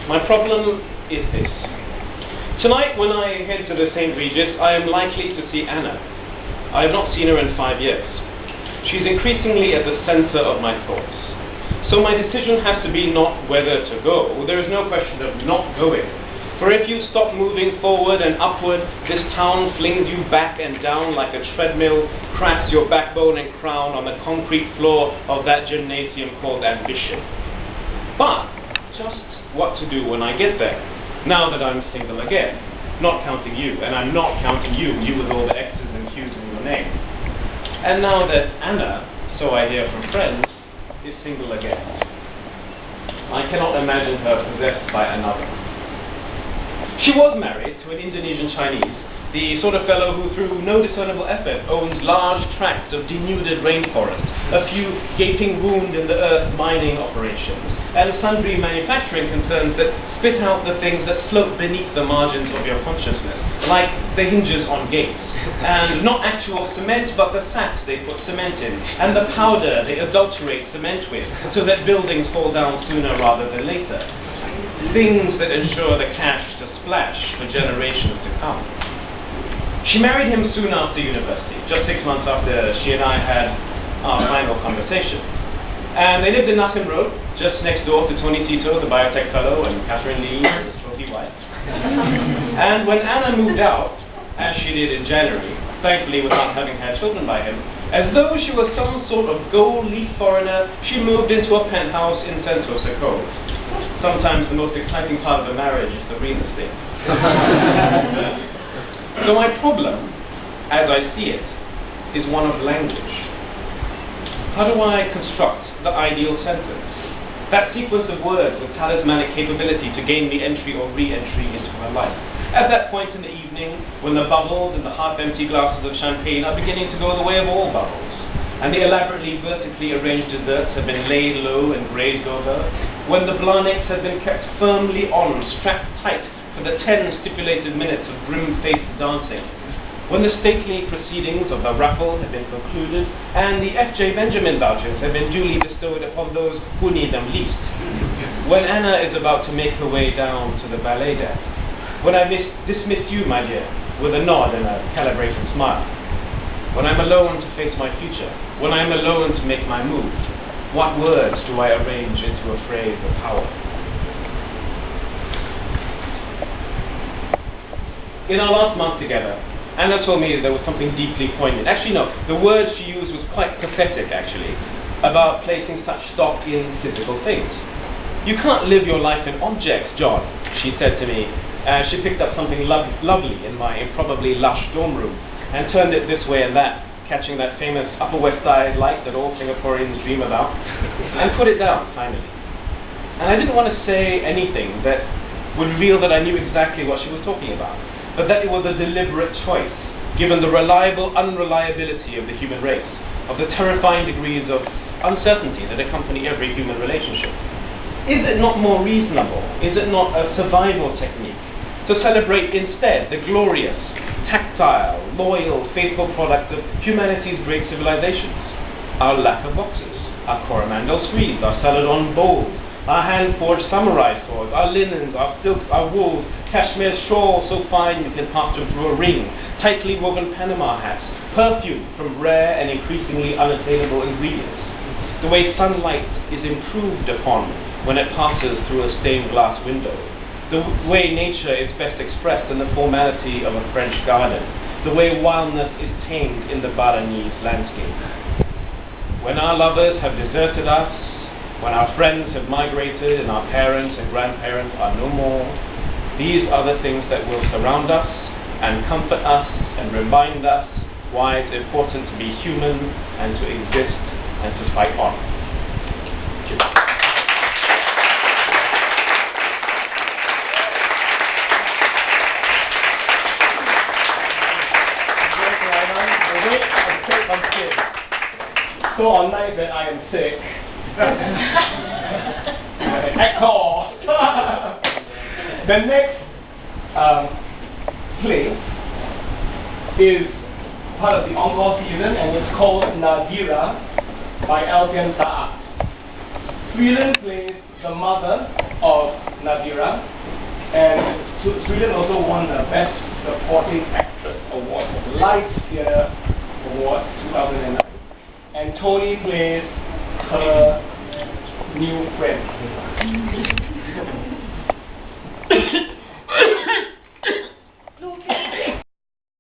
My problem is this. Tonight, when I head to the St. Regis, I am likely to see Anna. I have not seen her in 5 years. She's increasingly at the center of my thoughts. So my decision has to be not whether to go. There is no question of not going. For if you stop moving forward and upward, this town flings you back and down like a treadmill, cracks your backbone and crown on the concrete floor of that gymnasium called ambition. But just what to do when I get there, now that I'm single again, not counting you, and I'm not counting you with all the X's and Q's in your name. And now that Anna, so I hear from friends, is single again. I cannot imagine her possessed by another. She was married to an Indonesian Chinese, the sort of fellow who through no discernible effort owns large tracts of denuded rainforest, a few gaping wound in the earth mining operations, and sundry manufacturing concerns that spit out the things that float beneath the margins of your consciousness, like the hinges on gates, and not actual cement, but the sacks they put cement in, and the powder they adulterate cement with, so that buildings fall down sooner rather than later. Things that ensure the cash to splash for generations to come. She married him soon after university, just 6 months after she and I had our final conversation. And they lived in Nassim Road, just next door to Tony Tito, the biotech fellow, and Catherine Lee, his trophy wife. And when Anna moved out, as she did in January, thankfully without having had children by him, as though she was some sort of gold-leaf foreigner, she moved into a penthouse in Sentosa Cove. Sometimes the most exciting part of the marriage is the real estate. So my problem, as I see it, is one of language. How do I construct the ideal sentence? That sequence of words with talismanic capability to gain me entry or re-entry into her life. At that point in the evening, when the bubbles in the half-empty glasses of champagne are beginning to go the way of all bubbles, and the elaborately vertically arranged desserts have been laid low and grazed over, when the blancs have been kept firmly on, strapped tight for the 10 stipulated minutes of grim-faced dancing, when the stately proceedings of the raffle have been concluded, and the F.J. Benjamin vouchers have been duly bestowed upon those who need them least, when Anna is about to make her way down to the ballet dance, when I dismiss you, my dear, with a nod and a calibrated smile, when I'm alone to face my future, when I'm alone to make my move, what words do I arrange into a phrase of power? In our last month together, Anna told me there was something deeply poignant. Actually, no, the word she used was quite pathetic, actually, about placing such stock in physical things. You can't live your life in objects, John, she said to me. She picked up something lovely in my improbably lush dorm room and turned it this way and that, catching that famous Upper West Side light that all Singaporeans dream about, and put it down, finally. And I didn't want to say anything that would reveal that I knew exactly what she was talking about, but that it was a deliberate choice, given the reliable unreliability of the human race, of the terrifying degrees of uncertainty that accompany every human relationship. Is it not more reasonable, is it not a survival technique, to celebrate instead the glorious, tactile, loyal, faithful product of humanity's great civilizations? Our lacquer boxes, our Coromandel screens, our celadon bowls, our hand-forged samurai swords, our linens, our silks, our wools, cashmere shawls so fine you can pass them through a ring, tightly woven Panama hats, perfume from rare and increasingly unattainable ingredients. The way sunlight is improved upon when it passes through a stained glass window. The way nature is best expressed in the formality of a French garden. The way wildness is tamed in the Balinese landscape. When our lovers have deserted us, when our friends have migrated and our parents and grandparents are no more, these are the things that will surround us and comfort us and remind us why it's important to be human and to exist and to fight on. Thank you. So on nights that I am sick, echo. The next play is part of the encore season, and it's called Nadira by Alfian Sa'ad. Sweden plays the mother of Nadira, and Sweden also won the Best Supporting Actress Award at the Light Theatre Award 2009. And Tony plays her new friend.